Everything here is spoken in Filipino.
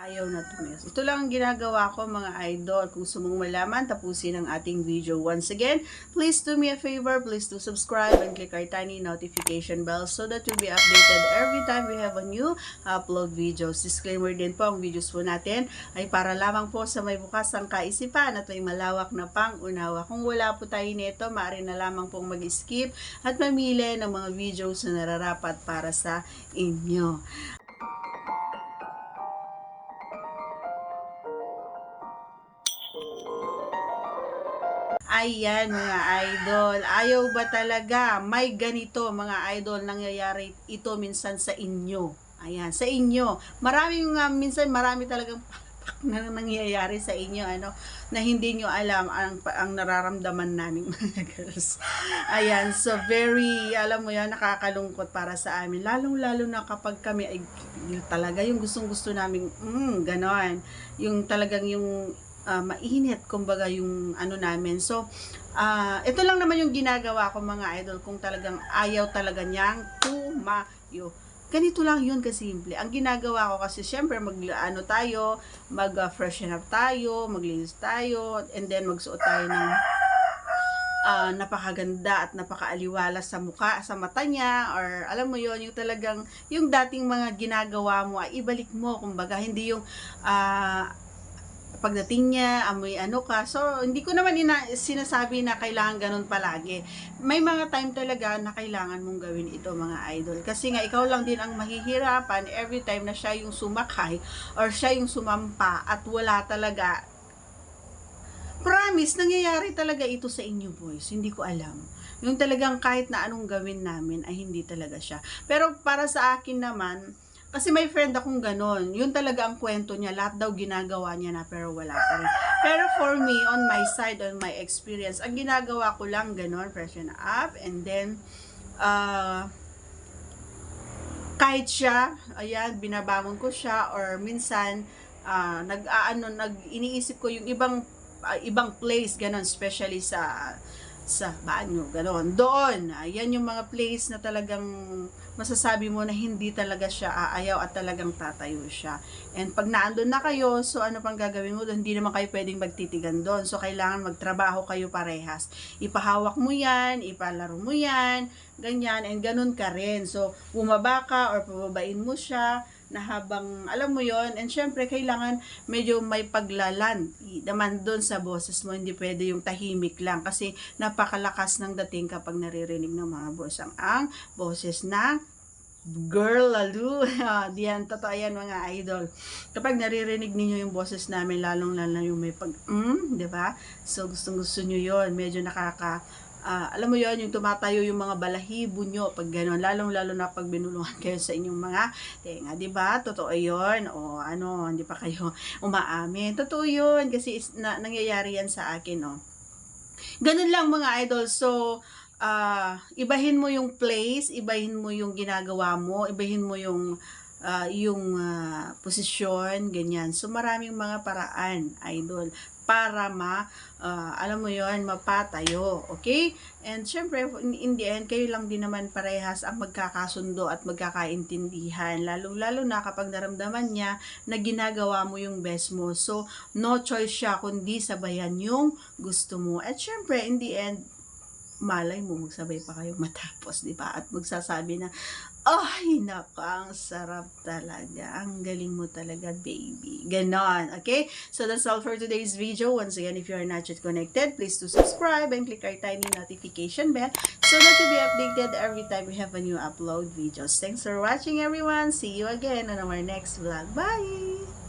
Ayaw na tumigas. Ito lang ang ginagawa ko mga idol. Kung gusto mong malaman, tapusin ang ating video. Once again, please do me a favor. Please do subscribe and click our tiny notification bell so that you'll be updated every time we have a new upload videos. Disclaimer din po, ang videos po natin ay para lamang po sa may bukas ang kaisipan at may malawak na pang-unawa. Kung wala po tayo nito, maaari na lamang pong mag-skip at mamili ng mga videos na nararapat para sa inyo. Ayan mga idol, ayaw ba talaga may ganito mga idol nangyayari ito minsan sa inyo? Ayan, sa inyo. Minsan marami talagang na nangyayari sa inyo na hindi nyo alam ang nararamdaman namin mga girls. Ayan, so very alam mo yan, nakakalungkot para sa amin, lalong-lalo na kapag kami ay talaga yung gustong-gusto namin ganon, yung talagang yung mainit, kumbaga yung namin. So, ito lang naman yung ginagawa ko mga idol kung talagang ayaw talaga niyang tumayo. Ganito lang yun kasimple. Ang ginagawa ko kasi syempre mag-freshen up tayo, maglinis tayo, and then magsuot tayo ng napakaganda at napakaaliwala sa mukha, sa mata niya, or alam mo yon yung talagang yung dating mga ginagawa mo ay ibalik mo, kumbaga hindi yung pagdating niya, amoy ka. So, hindi ko naman sinasabi na kailangan ganun palagi. May mga time talaga na kailangan mong gawin ito mga idol. Kasi nga, ikaw lang din ang mahihirapan every time na siya yung sumakay or siya yung sumampa at wala talaga. Promise, nangyayari talaga ito sa inyo boys. Hindi ko alam. Yung talagang kahit na anong gawin namin ay hindi talaga siya. Pero para sa akin naman, kasi may friend akong ganon. Yun talaga ang kwento niya. Lahat daw ginagawa niya na pero wala pa rin. Pero for me, on my side, on my experience, ang ginagawa ko lang ganon, freshen up, and then, kahit siya, ayan, binabangon ko siya, or minsan, iniisip ko yung ibang place, ganon, especially sa banyo, gano'n. Doon, ayan yung mga place na talagang masasabi mo na hindi talaga siya aayaw at talagang tatayo siya. And pag naandun na kayo, so ano pang gagawin mo doon? Hindi naman kayo pwedeng magtitigan doon. So kailangan magtrabaho kayo parehas. Ipahawak mo yan, ipalaro mo yan, ganyan, and ganun ka rin. So bumaba ka or pababain mo siya na habang, alam mo yon, and syempre kailangan medyo may paglalan naman doon sa boses mo, hindi pwede yung tahimik lang kasi napakalakas ng dating kapag naririnig ng mga boss ang boses na girl lalo. Diyan, totoo yan mga idol. Kapag naririnig ninyo yung boses namin, lalong yung may di ba? So gustong gusto nyo yon, medyo alam mo yon, yung tumatayo yung mga balahibo nyo pag gano'n, lalong-lalo na pag binulungan kayo sa inyong mga tenga, di ba? Totoo yon. O hindi pa kayo umaamin. Totoo yon kasi nangyayari yan sa akin, Ganun lang mga idol. So, ibahin mo yung place, ibahin mo yung ginagawa mo, ibahin mo yung posisyon, ganyan. So, maraming mga paraan, idol, para alam mo yon, mapatayo, okay? And syempre, in the end, kayo lang din naman parehas ang magkakasundo at magkakaintindihan, lalo na kapag naramdaman niya na ginagawa mo yung best mo. So, no choice siya kundi sabayan yung gusto mo. At syempre, in the end, malay mo, magsabay pa kayong matapos, di ba? At magsasabi na, ay, naku, ang sarap talaga. Ang galing mo talaga, baby. Ganon, okay? So, that's all for today's video. Once again, if you are not yet connected, please do subscribe and click our tiny notification bell so that you'll be updated every time we have a new upload videos. Thanks for watching, everyone. See you again on our next vlog. Bye!